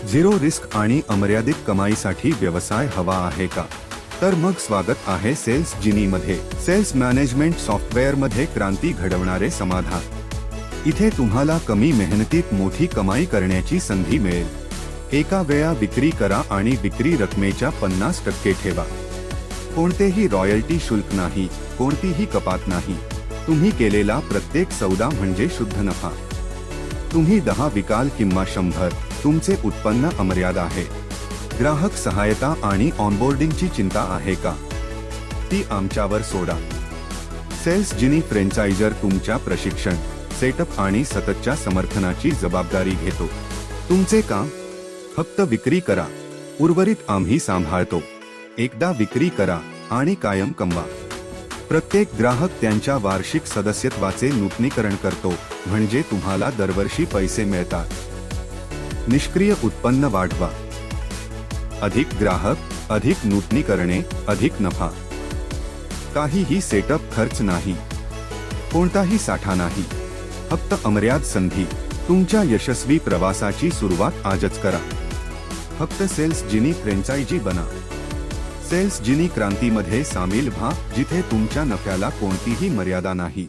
Zero risk आणि अमर्यादित कमाईसाठी व्यवसाय हवा आहे का? तर मग स्वागत आहे सेल्स जिनीमध्ये. सेल्स मॅनेजमेंट सॉफ्टवेअरमध्ये क्रांती घडवणारे समाधान. इथे तुम्हाला कमी मेहनतीत मोठी कमाई करण्याची संधी मिळेल. एका वेळा विक्री करा आणि विक्री रकमेच्या 50% ठेवा. कोणतेही रॉयल्टी शुल्क नाही, कोणतीही कपात नाही. तुम्ही केलेला प्रत्येक सौदा म्हणजे शुद्ध नफा. तुम्ही 10 विकाल किंवा 100, तुमचे उत्पन्न अमर्याद आहे. ग्राहक सहायता आणि ऑनबोर्डिंगची चिंता आहे का? ती आमच्यावर सोडा. सेल्स जिनी फ्रँचायझर तुमच्या प्रशिक्षण, सेटअप आणि सततच्या समर्थनाची जबाबदारी घेतो. तुमचे काम फक्त विक्री करा, उर्वरित आम्ही सांभाळतो. एकदा विक्री करा आणि कायम कमवा. प्रत्येक ग्राहक त्यांच्या वार्षिक सदस्यत्वाचे नूतनीकरण करतो, म्हणजे तुम्हाला दरवर्षी पैसे मिळतात. निष्क्रिय उत्पन्न वाढवा. अधिक ग्राहक, अधिक नूतनीकरणे, अधिक नफा. काहीही सेटअप खर्च नाही, कोणताही साठा नाही, फक्त अमर्याद संधी. तुमच्या यशस्वी प्रवासाची सुरुवात आजच करा. फक्त सेल्स जिनी फ्रँचायझी बना. सेल्स जिनी क्रांतीमध्ये सामील व्हा, जिथे तुमच्या नफ्याला कोणतीही मर्यादा नाही.